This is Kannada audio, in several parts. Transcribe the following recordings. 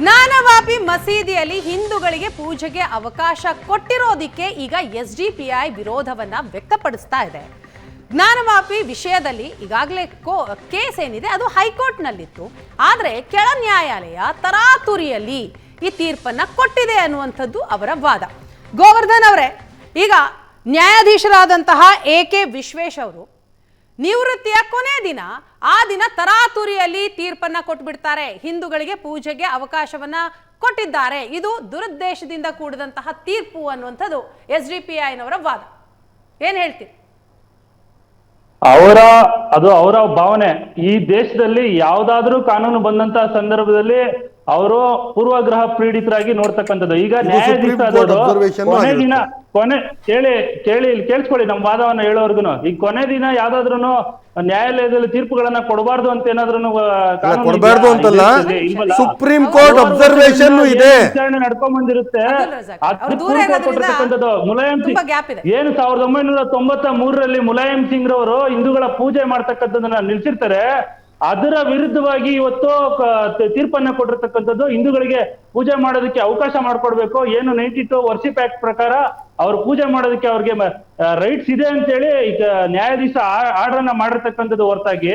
ಜ್ಞಾನವಾಪಿ ಮಸೀದಿಯಲ್ಲಿ ಹಿಂದೂಗಳಿಗೆ ಪೂಜೆಗೆ ಅವಕಾಶ ಕೊಟ್ಟಿರೋದಕ್ಕೆ ಈಗ ಎಸ್ಡಿಪಿಐ ವಿರೋಧವನ್ನ ವ್ಯಕ್ತಪಡಿಸ್ತಾ ಇದೆ. ಜ್ಞಾನವಾಪಿ ವಿಷಯದಲ್ಲಿ ಈಗಾಗಲೇ ಕೇಸ್ ಏನಿದೆ ಅದು ಹೈಕೋರ್ಟ್ನಲ್ಲಿತ್ತು. ಆದರೆ ಕೆಳ ನ್ಯಾಯಾಲಯ ತರಾತುರಿಯಲ್ಲಿ ಈ ತೀರ್ಪನ್ನ ಕೊಟ್ಟಿದೆ ಅನ್ನುವಂಥದ್ದು ಅವರ ವಾದ. ಗೋವರ್ಧನ್ ಅವರೇ, ಈಗ ನ್ಯಾಯಾಧೀಶರಾದಂತಹ AK ವಿಶ್ವೇಶ್ ಅವರು ನಿವೃತ್ತಿಯ ಕೊನೆ ದಿನ ಆ ದಿನ ತರಾತುರಿಯಲ್ಲಿ ತೀರ್ಪನ್ನ ಕೊಟ್ಬಿಡ್ತಾರೆ. ಹಿಂದೂಗಳಿಗೆ ಪೂಜೆಗೆ ಅವಕಾಶವನ್ನ ಕೊಟ್ಟಿದ್ದಾರೆ, ಇದು ದುರುದ್ದೇಶದಿಂದ ಕೂಡಿದಂತಹ ತೀರ್ಪು ಅನ್ನುವಂಥದ್ದು ಎಸ್ಡಿಪಿಐನವರ ವಾದ. ಏನ್ ಹೇಳ್ತೀರಿ? ಅವರ ಭಾವನೆ. ಈ ದೇಶದಲ್ಲಿ ಯಾವ್ದಾದ್ರೂ ಕಾನೂನು ಬಂದಂತಹ ಸಂದರ್ಭದಲ್ಲಿ ಅವರು ಪೂರ್ವಗ್ರಹ ಪೀಡಿತರಾಗಿ ನೋಡ್ತಕ್ಕಂಥದ್ದು. ಈಗ ನ್ಯಾಯಾಧೀಶ ಕೊನೆ ಕೇಳಿಸ್ಕೊಳ್ಳಿ ನಮ್ಮ ವಾದವನ್ನ ಹೇಳೋರ್ಗುನು. ಈಗ ಕೊನೆ ದಿನ ಯಾವ್ದಾದ್ರು ನ್ಯಾಯಾಲಯದಲ್ಲಿ ತೀರ್ಪುಗಳನ್ನ ಕೊಡಬಾರ್ದು ಅಂತ ಏನಾದ್ರು ಕೊಡಬಾರ್ದು ಅಂತಲ್ಲ, ಸುಪ್ರೀಂ ಕೋರ್ಟ್ ಅಬ್ಸರ್ವೇಷನ್ ಇದೆ, ವಿಚಾರಣೆ ನಡ್ಕೊಂಡ್ ಬಂದಿರುತ್ತೆ. ಕೊಟ್ಟಿರ್ತಕ್ಕಂಥದ್ದು ಮುಲಾಯಂ ಸಿಂಗ್ ಏನು 1993ರಲ್ಲಿ ಮುಲಾಯಂ ಸಿಂಗ್ ರವರು ಹಿಂದೂಗಳ ಪೂಜೆ ಮಾಡ್ತಕ್ಕಂಥದ್ದನ್ನ ನಿಲ್ಸಿರ್ತಾರೆ. ಅದರ ವಿರುದ್ಧವಾಗಿ ಇವತ್ತು ತೀರ್ಪನ್ನ ಕೊಟ್ಟಿರ್ತಕ್ಕಂಥದ್ದು ಹಿಂದೂಗಳಿಗೆ ಪೂಜೆ ಮಾಡೋದಕ್ಕೆ ಅವಕಾಶ ಮಾಡ್ಕೊಡ್ಬೇಕು. ಏನು 92 ವರ್ಷಿಪ್ ಆಕ್ಟ್ ಪ್ರಕಾರ ಅವ್ರು ಪೂಜೆ ಮಾಡೋದಕ್ಕೆ ಅವ್ರಿಗೆ ರೈಟ್ಸ್ ಇದೆ ಅಂತೇಳಿ ಈಗ ನ್ಯಾಯಾಧೀಶ ಆರ್ಡರ್ ಅನ್ನ ಮಾಡಿರ್ತಕ್ಕಂಥದ್ದು ಹೊರತಾಗಿ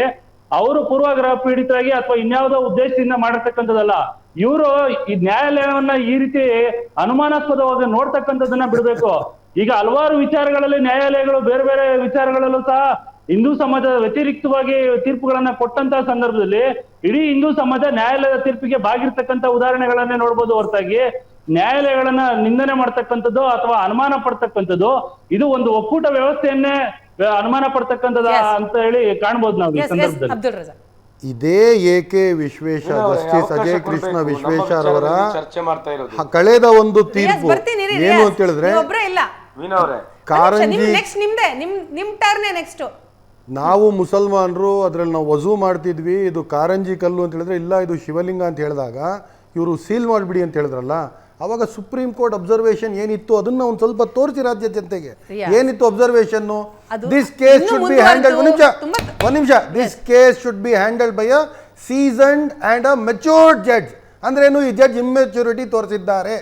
ಅವರು ಪೂರ್ವಗ್ರಹ ಪೀಡಿತರಾಗಿ ಅಥವಾ ಇನ್ಯಾವುದೋ ಉದ್ದೇಶದಿಂದ ಮಾಡಿರ್ತಕ್ಕಂಥದ್ದಲ್ಲ. ಇವರು ಈ ನ್ಯಾಯಾಲಯವನ್ನ ಈ ರೀತಿ ಅನುಮಾನಾಸ್ಪದವಾಗಿ ನೋಡ್ತಕ್ಕಂಥದ್ದನ್ನ ಬಿಡ್ಬೇಕು. ಈಗ ಹಲವಾರು ವಿಚಾರಗಳಲ್ಲಿ ನ್ಯಾಯಾಲಯಗಳು ಬೇರೆ ಬೇರೆ ವಿಚಾರಗಳಲ್ಲೂ ಸಹ ಹಿಂದೂ ಸಮಾಜದ ವ್ಯತಿರಿಕ್ತವಾಗಿ ತೀರ್ಪುಗಳನ್ನ ಕೊಟ್ಟಂತಹ ಸಂದರ್ಭದಲ್ಲಿ ಇಡೀ ಹಿಂದೂ ಸಮಾಜ ನ್ಯಾಯಾಲಯದ ತೀರ್ಪಿಗೆ ಬಾಗಿರ್ತಕ್ಕಂಥ ಉದಾಹರಣೆಗಳನ್ನೇ ನೋಡ್ಬೋದು ಹೊರತಾಗಿ ನ್ಯಾಯಾಲಯಗಳನ್ನ ನಿಂದನೆ ಮಾಡ್ತಕ್ಕಂಥದ್ದು ಅಥವಾ ಅನುಮಾನ ಪಡ್ತಕ್ಕಂಥದ್ದು ಇದು ಒಂದು ಒಕ್ಕೂಟ ವ್ಯವಸ್ಥೆಯನ್ನೇ ಅನುಮಾನ ಪಡ್ತಕ್ಕಂಥದ ಅಂತ ಹೇಳಿ ಕಾಣ್ಬೋದು ನಾವು ಈ ಸಂದರ್ಭದಲ್ಲಿ. ಇದೇ AK ವಿಶ್ವೇಶ ಜಸ್ಟಿಸ್ ಅಜಯ್ ಕೃಷ್ಣ ವಿಶ್ವೇಶ್ವರ ಅವರ ಕಳೆದ ಒಂದು ತೀರ್ಪು ಏನು ಅಂತ ಹೇಳಿದ್ರೆ, ಕಾರಂಜಿ ನಾವು ಮುಸಲ್ಮಾನರು ಅದ್ರಲ್ಲಿ ನಾವು ವಜೂ ಮಾಡ್ತಿದ್ವಿ, ಇದು ಕಾರಂಜಿ ಕಲ್ಲು ಅಂತ ಹೇಳಿದ್ರೆ ಇಲ್ಲ ಇದು ಶಿವಲಿಂಗ ಅಂತ ಹೇಳಿದಾಗ ಇವರು ಸೀಲ್ ಮಾಡಿಬಿಡಿ ಅಂತ ಹೇಳಿದ್ರಲ್ಲ, ಅವಾಗ ಸುಪ್ರೀಂ ಕೋರ್ಟ್ ಅಬ್ಸರ್ವೇಷನ್ ಏನಿತ್ತು ಅದನ್ನ ಒಂದು ಸ್ವಲ್ಪ ತೋರಿಸಿ ರಾಜ್ಯ ಜನತೆಗೆ. ಏನಿತ್ತು observation? This case should be handled ಒಂದು ನಿಮಿಷ this case should be handled by a seasoned and a matured judge. ಅಂದ್ರೇನು ಈ ಜಡ್ಜ್ ಇಮ್ಮೆಚೂರಿಟಿ ತೋರಿಸಿದ್ದಾರೆ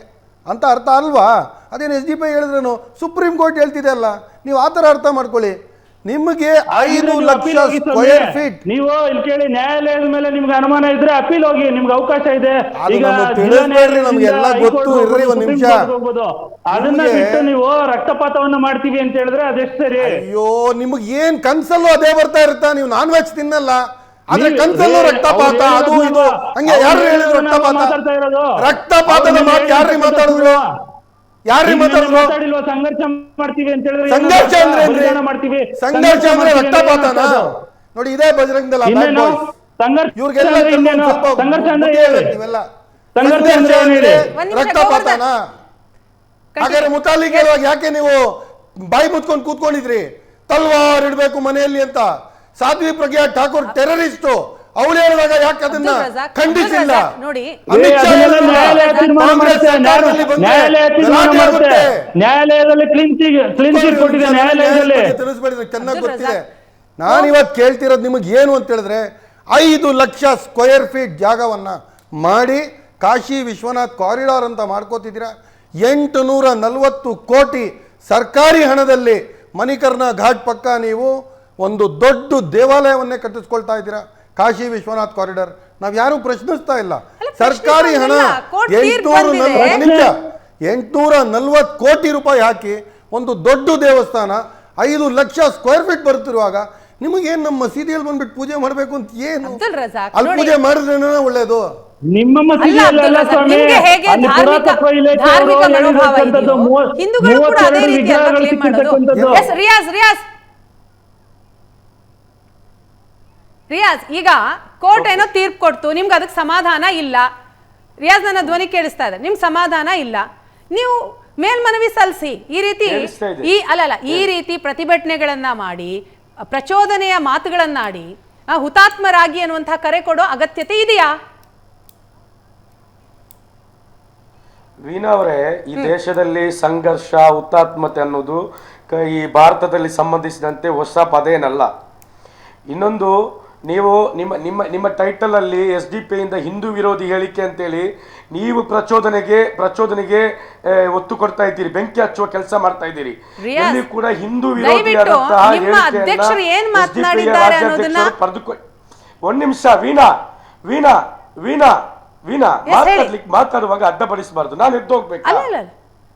ಅಂತ ಅರ್ಥ ಅಲ್ವಾ? ಅದೇನು SDPI ಹೇಳಿದ್ರೇನು, ಸುಪ್ರೀಂ ಕೋರ್ಟ್ ಹೇಳ್ತಿದೆ ಅಲ್ಲ, ನೀವು ಆ ಥರ ಅರ್ಥ ಮಾಡ್ಕೊಳ್ಳಿ. ನಿಮಗೆ 5 ಲಕ್ಷ ಸ್ಕ್ವೇರ್ ಫೀಟ್ ನೀವು ಇಲ್ಲಿ ಕೇಳಿ, ನ್ಯಾಯಾಲಯದ ಮೇಲೆ ನಿಮ್ಗೆ ಅನುಮಾನ ಇದ್ರೆ ಅಪೀಲ್ ಹೋಗಿ, ನಿಮ್ಗೆ ಅವಕಾಶ ಇದೆ. ನಮ್ಗೆಲ್ಲ ಗೊತ್ತು, ಇರ್ರಿ ಒಂದ್ ನಿಮಿಷ. ಅದನ್ನ ಬಿಟ್ಟು ನೀವು ರಕ್ತಪಾತವನ್ನ ಮಾಡ್ತೀವಿ ಅಂತ ಹೇಳಿದ್ರೆ ಅದೆಷ್ಟು ಸರಿ? ಅಯ್ಯೋ, ನಿಮ್ಗೆ ಏನ್ ಕನ್ಸಲ್ಲೂ ಅದೇ ಬರ್ತಾ ಇರುತ್ತಾ? ನೀವು ನಾನ್ ವೆಜ್ ತಿನ್ನಲ್ಲ, ಆದ್ರೆ ಕನ್ಸಲ್ಲೂ ರಕ್ತಪಾತ ಅದು ಇದು ಹಂಗೆ ಯಾರು ಹೇಳಿದ್ರು? ರಕ್ತಪಾತದ ಮಾತು ಯಾರು ಮಾತಾಡಿದ್ರು? ಯಾರು ಮಾತಾಡಿಲ್ವಾ? ಸಂಘರ್ಷ ಮಾಡ್ತೀವಿ ಅಂತ ಹೇಳಿದ್ರೆ ಸಂಘರ್ಷ ಅಂದ್ರೆ ಮಾಡ್ತೀವಿ, ಸಂಘರ್ಷ ಅಂದ್ರೆ ರಕ್ತಪಾತನ? ನೋಡಿ ಇದೇ ಬಜರಂಗದಲ್ಲ ಇವ್ರಿಗೆಲ್ಲ ರಕ್ತಪಾತನ. ಹಾಗಾದ್ರೆ ಮುತಾಲಿಕ್ ಹೇಳುವಾಗ ಯಾಕೆ ನೀವು ಬಾಯಿ ಮುತ್ಕೊಂಡು ಕೂತ್ಕೊಂಡಿದ್ರಿ? ತಲ್ವಾರ್ ಇಡ್ಬೇಕು ಮನೆಯಲ್ಲಿ ಅಂತ. ಸಾಧ್ವಿ ಪ್ರಜ್ಞಾ ಠಾಕೂರ್ ಟೆರರಿಸ್ಟ್, ಅವಳು ಹೇಳಿದಾಗ ಯಾಕೆ ಅದನ್ನ ಖಂಡಿಸಿಲ್ಲ? ಚೆನ್ನಾಗಿ ಗೊತ್ತಿದೆ. ನಾನಿವತ್ತು ಕೇಳ್ತಿರೋದು ನಿಮಗೆ ಏನು ಅಂತ ಹೇಳಿದ್ರೆ, 5 ಲಕ್ಷ ಸ್ಕ್ವೇರ್ ಫೀಟ್ ಜಾಗವನ್ನ ಮಾಡಿ ಕಾಶಿ ವಿಶ್ವನಾಥ್ ಕಾರಿಡಾರ್ ಅಂತ ಮಾಡ್ಕೋತಿದ್ದೀರಾ. 840 ಕೋಟಿ ಸರ್ಕಾರಿ ಹಣದಲ್ಲಿ ಮಣಿಕರ್ಣ ಘಾಟ್ ಪಕ್ಕ ನೀವು ಒಂದು ದೊಡ್ಡ ದೇವಾಲಯವನ್ನೇ ಕಟ್ಟಿಸ್ಕೊಳ್ತಾ ಇದ್ದೀರಾ. ಕಾಶಿ ವಿಶ್ವನಾಥ್ ಕಾರಿಡಾರ್ ನಾವ್ ಯಾರು ಪ್ರಶ್ನಿಸ್ತಾ ಇಲ್ಲ. ಸರ್ಕಾರಿ ಹಣ 840 ಕೋಟಿ ರೂಪಾಯಿ ಹಾಕಿ ಒಂದು ದೊಡ್ಡ ದೇವಸ್ಥಾನ 5 ಲಕ್ಷ ಸ್ಕ್ವೇರ್ ಫೀಟ್ ಬರ್ತಿರುವಾಗ ನಿಮಗೇನ್ ನಮ್ಮ ಮಸೀದಿಯಲ್ಲಿ ಬಂದ್ಬಿಟ್ಟು ಪೂಜೆ ಮಾಡ್ಬೇಕು ಅಂತ ಏನು? ಅಲ್ಲಿ ಪೂಜೆ ಮಾಡಿದ್ರೇನ ಒಳ್ಳೇದು? ನಿಮ್ಮ ರಿಯಾಜ್, ಈಗ ಕೋರ್ಟ್ ಏನೋ ತೀರ್ಪು ಕೊಡ್ತು, ನಿಮ್ಗೆ ಅದಕ್ಕೆ ಸಮಾಧಾನ ಇಲ್ಲ. ರಿಯಾಜ್, ನನ್ನ ಧ್ವನಿ ಕೇಳಿಸ್ತಾ ಇದೆ, ನಿಮ್ಗೆ ಸಮಾಧಾನ ಇಲ್ಲ, ನೀವು ಮೇಲ್ಮನವಿ ಸಲ್ಲಿಸಿ. ಈ ರೀತಿ ಈ ರೀತಿ ಪ್ರತಿಭಟನೆಗಳನ್ನ ಮಾಡಿ, ಪ್ರಚೋದನೆಯ ಮಾತುಗಳನ್ನಾಡಿ ಹುತಾತ್ಮರಾಗಿ ಅನ್ನುವಂತಹ ಕರೆ ಕೊಡೋ ಅಗತ್ಯತೆ ಇದೆಯಾ? ವೀಣಾ ಅವರೇ, ಈ ದೇಶದಲ್ಲಿ ಸಂಘರ್ಷ ಹುತಾತ್ಮತೆ ಅನ್ನೋದು ಈ ಭಾರತದಲ್ಲಿ ಸಂಬಂಧಿಸಿದಂತೆ ಹೊಸ ಪದೇನಲ್ಲ. ಇನ್ನೊಂದು, ನೀವು ನಿಮ್ಮ ಟೈಟಲ್ ಅಲ್ಲಿ SDP ಇಂದ ಹಿಂದೂ ವಿರೋಧಿ ಹೇಳಿಕೆ ಅಂತೇಳಿ ನೀವು ಪ್ರಚೋದನೆಗೆ ಒತ್ತು ಕೊಡ್ತಾ ಇದ್ದೀರಿ, ಬೆಂಕಿ ಹಚ್ಚುವ ಕೆಲಸ ಮಾಡ್ತಾ ಇದ್ದೀರಿ. ಇಲ್ಲಿ ಕೂಡ ಹಿಂದೂ ವಿರೋಧಿಯಾದಂತಹ ಒಂದ್ ನಿಮಿಷ ವೀಣಾ ಮಾತಾಡುವಾಗ ಅಡ್ಡಪಡಿಸಬಾರ್ದು, ನಾನು ಎದ್ದು ಹೋಗ್ಬೇಕು.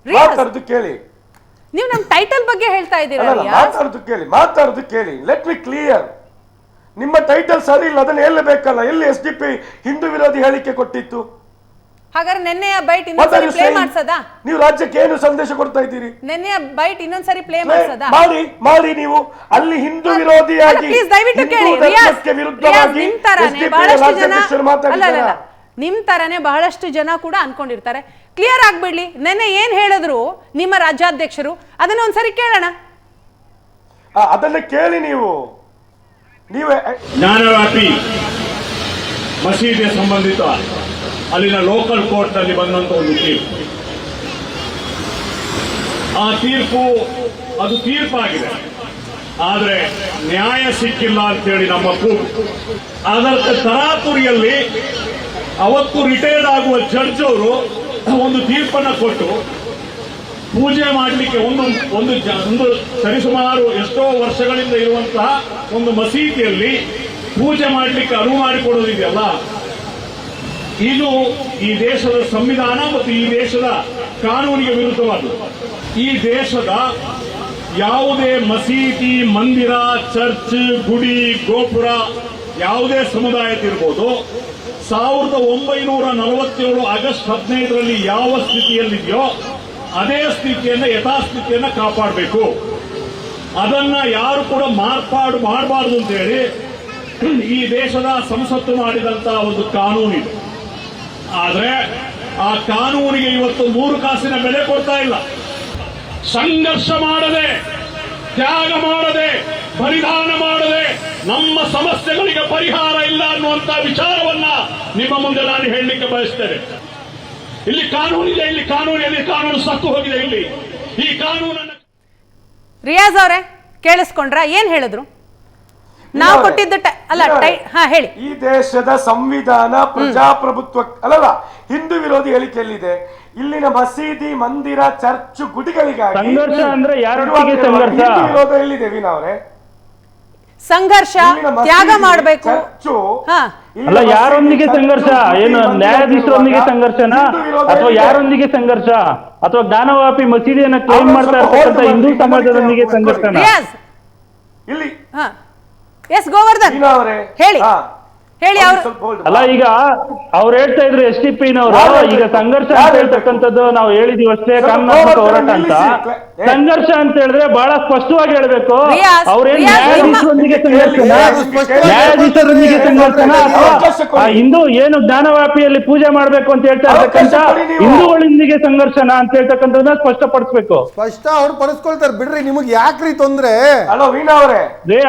ಮಾತಾಡುದು ಕೇಳಿ, ನೀವು ನಮ್ಮ ಟೈಟಲ್ ಬಗ್ಗೆ ಹೇಳ್ತಾ ಇದ್ದೀರಾ. ಮಾತಾಡುದು ಕೇಳಿ. Let me clear. ನಿಮ್ಮ ಟೈಟಲ್ ಸರಿ ಇಲ್ಲ, ಅದನ್ನ ಹೇಳಬೇಕಲ್ಲ. ಎಲ್ಲಿ SDP ಹಿಂದೂ ವಿರೋಧಿ ಹೇಳಿಕೆ ಕೊಟ್ಟಿತ್ತು? ಹಾಗಾದ್ರೆ ನೆನ್ನೆಯ ಬೈಟ್ ಇನ್ನೊಂದ್ಸರಿ ಪ್ಲೇ ಮಾಡ್ಸದಾ? ನೀವು ರಾಜ್ಯಕ್ಕೆ ಏನು ಸಂದೇಶ ಕೊಡ್ತಾ ಇದ್ದೀರಿ? ನೆನ್ನೆಯ ಬೈಟ್ ಇನ್ನೊಂದ್ಸರಿ ಪ್ಲೇ ಮಾಡ್ಸದಾ? ಮಾಡಿ ನೀವು ಅಲ್ಲಿ ಹಿಂದೂ ವಿರೋಧಿಯಾಗಿ ಪ್ಲೀಸ್ ದಯವಿಟ್ಟು ಕೇಳಿ. ನಿಮ್ ತರನೇ ಬಹಳಷ್ಟು ಜನ ಕೂಡ ಅನ್ಕೊಂಡಿರ್ತಾರೆ. ಕ್ಲಿಯರ್ ಆಗ್ಬಿಡ್ಲಿ. ನೆನ್ನೆ ಏನ್ ಹೇಳಿದ್ರು ನಿಮ್ಮ ರಾಜ್ಯಾಧ್ಯಕ್ಷರು, ಅದನ್ನ ಒಂದ್ಸರಿ ಕೇಳೋಣ. ಅದನ್ನ ಕೇಳಿ. ನೀವೇ ಜ್ಞಾನವ್ಯಾಪಿ ಮಸೀದಿಗೆ ಸಂಬಂಧಿತ ಅಲ್ಲಿನ ಲೋಕಲ್ ಕೋರ್ಟ್ ನಲ್ಲಿ ಬಂದಂತ ಒಂದು ತೀರ್ಪು, ಆ ತೀರ್ಪು ಅದು ತೀರ್ಪಾಗಿದೆ, ಆದ್ರೆ ನ್ಯಾಯ ಸಿಕ್ಕಿಲ್ಲ ಅಂತೇಳಿ ನಮ್ಮ ಕೂಗು. ಅದರ ತರಾತುರಿಯಲ್ಲಿ ಅವತ್ತು ರಿಟೈರ್ಡ್ ಆಗುವ ಜಡ್ಜ್ ಅವರು ಒಂದು ತೀರ್ಪನ್ನು ಕೊಟ್ಟು ಪೂಜೆ ಮಾಡಲಿಕ್ಕೆ ಒಂದು ಸರಿಸುಮಾರು ಎಷ್ಟೋ ವರ್ಷಗಳಿಂದ ಇರುವಂತಹ ಒಂದು ಮಸೀದಿಯಲ್ಲಿ ಪೂಜೆ ಮಾಡಲಿಕ್ಕೆ ಅನುವು ಮಾಡಿಕೊಡೋದಿದೆಯಲ್ಲ, ಇದು ಈ ದೇಶದ ಸಂವಿಧಾನ ಮತ್ತು ಈ ದೇಶದ ಕಾನೂನಿಗೆ ವಿರುದ್ಧವಾದದ್ದು. ಈ ದೇಶದ ಯಾವುದೇ ಮಸೀದಿ, ಮಂದಿರ, ಚರ್ಚ್, ಗುಡಿ, ಗೋಪುರ ಯಾವುದೇ ಸಮುದಾಯದಿರ್ಬೋದು, 1947 ಆಗಸ್ಟ್ 15ರಲ್ಲಿ ಯಾವ ಸ್ಥಿತಿಯಲ್ಲಿದೆಯೋ ಅದೇ ಸ್ಥಿತಿಯನ್ನ, ಯಥಾಸ್ಥಿತಿಯನ್ನ ಕಾಪಾಡಬೇಕು. ಅದನ್ನ ಯಾರು ಕೂಡ ಮಾರ್ಪಾಡು ಮಾಡಬಾರ್ದು ಅಂತ ಹೇಳಿ ಈ ದೇಶದ ಸಂಸತ್ತು ಮಾಡಿದಂತಹ ಒಂದು ಕಾನೂನಿದೆ. ಆದ್ರೆ ಆ ಕಾನೂನಿಗೆ ಇವತ್ತು 3 ಕಾಸಿನ ಬೆಲೆ ಕೊಡ್ತಾ ಇಲ್ಲ. ಸಂಘರ್ಷ ಮಾಡದೆ, ತ್ಯಾಗ ಮಾಡದೆ, ಬಲಿದಾನ ಮಾಡದೆ ನಮ್ಮ ಸಮಸ್ಯೆಗಳಿಗೆ ಪರಿಹಾರ ಇಲ್ಲ ಅನ್ನುವಂತ ವಿಚಾರವನ್ನ ನಿಮ್ಮ ಮುಂದೆ ನಾನು ಹೇಳಲಿಕ್ಕೆ ಬಯಸ್ತೇನೆ. ಇಲ್ಲಿ ಕಾನೂನಿದೆ, ಇಲ್ಲಿ ಕಾನೂನು ಸತ್ತು ಹೋಗಿದೆ. ಇಲ್ಲಿ ಈ ಕಾನೂನನ್ನು ರಿಯಾಜ್ ಅವರೇ ಕೇಳಿಸ್ಕೊಂಡ್ರ? ಏನ್ ಹೇಳಿದ್ರು? ನಾವು ಕೊಟ್ಟಿದ್ದ ಹೇಳಿ. ಈ ದೇಶದ ಸಂವಿಧಾನ ಪ್ರಜಾಪ್ರಭುತ್ವ ಅಲ್ಲಲ್ಲ, ಹಿಂದೂ ವಿರೋಧಿ ಹೇಳಿಕೆಯಲ್ಲಿದೆ. ಇಲ್ಲಿನ ಮಸೀದಿ, ಮಂದಿರ, ಚರ್ಚ್, ಗುಡಿಗಳಿಗಾಗಿ ಸಂಘರ್ಷ ಅಂದ್ರೆ ಯಾರೊಟ್ಟಿಗೆ ಸಂಘರ್ಷ? ವಿರೋಧ ಎಲ್ಲಿದೆ ವೀಣಾ ಅವರೇ? ಸಂಘರ್ಷ, ತ್ಯಾಗ ಮಾಡಬೇಕು. ಅಲ್ಲ, ಯಾರೊಂದಿಗೆ ಸಂಘರ್ಷ? ಏನು ನ್ಯಾಯಾಧೀಶರೊಂದಿಗೆ ಸಂಘರ್ಷನಾ, ಅಥವಾ ಯಾರೊಂದಿಗೆ ಸಂಘರ್ಷ? ಅಥವಾ ಜ್ಞಾನವಾಪಿ ಮಸೀದಿಯನ್ನ ಕ್ಲೈಮ್ ಮಾಡ್ತಾ ಇರ್ತಕ್ಕಂಥ ಹಿಂದೂ ಸಮಾಜದೊಂದಿಗೆ ಸಂಘರ್ಷನಾ? ಇಲ್ಲಿ ಎಸ್ ಗೋವರ್ಧನ್ ಹೇಳಿ. ಅಲ್ಲ, ಈಗ ಅವ್ರು ಹೇಳ್ತಾ ಇದ್ರು SDP-ನವರು, ಈಗ ಸಂಘರ್ಷ ಅಂತ ಹೇಳ್ತಕ್ಕಂಥದ್ದು ನಾವು ಹೇಳಿದೀವಿ ಅಷ್ಟೇ, ಕಾನೂನಾತ್ಮಕ ಹೋರಾಟ ಅಂತ. ಸಂಘರ್ಷ ಅಂತ ಹೇಳಿದ್ರೆ ಬಹಳ ಸ್ಪಷ್ಟವಾಗಿ ಹೇಳ್ಬೇಕು. ಅವ್ರೇನ್ ನ್ಯಾಯಾಧೀಶರೊಂದಿಗೆ ಸಂಘರ್ಷನ, ಅಥವಾ ಹಿಂದೂ ಏನು ಜ್ಞಾನವ್ಯಾಪಿಯಲ್ಲಿ ಪೂಜೆ ಮಾಡ್ಬೇಕು ಅಂತ ಹೇಳ್ತಾ ಇರ್ತಕ್ಕಂಥ ಹಿಂದೂಗಳೊಂದಿಗೆ ಸಂಘರ್ಷನ ಅಂತ ಹೇಳ್ತಕ್ಕಂಥದ್ದನ್ನ ಸ್ಪಷ್ಟಪಡಿಸ್ಬೇಕು. ಸ್ಪಷ್ಟ ಅವ್ರು ಪಡಿಸ್ಕೊಳ್ತಾರೆ ಬಿಡ್ರಿ, ನಿಮಗೆ ಯಾಕ್ರಿ ತೊಂದ್ರೆ?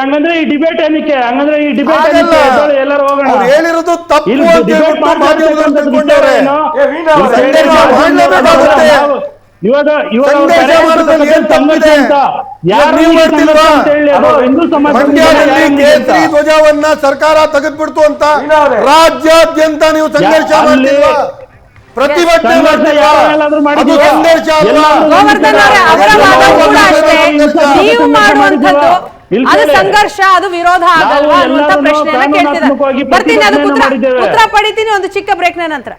ಹಂಗಂದ್ರೆ ಈ ಡಿಬೇಟ್ ಏನಕ್ಕೆ? ಹಂಗಂದ್ರೆ ಈ ಡಿಬೇಟ್ ಎಲ್ಲರೂ ಹೋಗೋಣ. ಹೇಳಿರೋದು ತಪ್ಪು ಅಂತ ಧ್ವಜವನ್ನ ಸರ್ಕಾರ ತೆಗೆದ್ಬಿಡ್ತು ಅಂತ ರಾಜ್ಯಾದ್ಯಂತ ನೀವು ಸಂಘರ್ಷ ಮಾಡ್ತಿಲ್ವಾ? ಪ್ರತಿಭಟನೆ ಅದು ಸಂಘರ್ಷ, ಅದು ವಿರೋಧ ಆಗಲ್ವಾ ಅನ್ನುವಂತ ಪ್ರಶ್ನೆಯನ್ನ ಕೇಳ್ತಿದ್ದಾರೆ. ಬರ್ತೀನಿ, ಅದು ಉತ್ತರ ಪಡಿತೀನಿ ಒಂದು ಚಿಕ್ಕ ಬ್ರೇಕ್ನ ನಂತರ.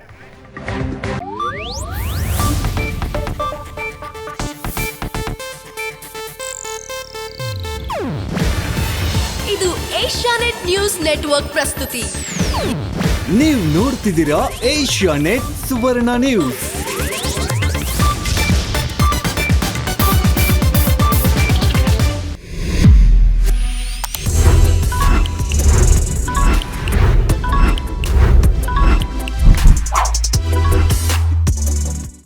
ಇದು ಏಷ್ಯಾನೆಟ್ ನ್ಯೂಸ್ ನೆಟ್ವರ್ಕ್ ಪ್ರಸ್ತುತಿ. ನೀವು ನೋಡ್ತಿದ್ದೀರಾ ಏಷ್ಯಾನೆಟ್ ಸುವರ್ಣ ನ್ಯೂಸ್.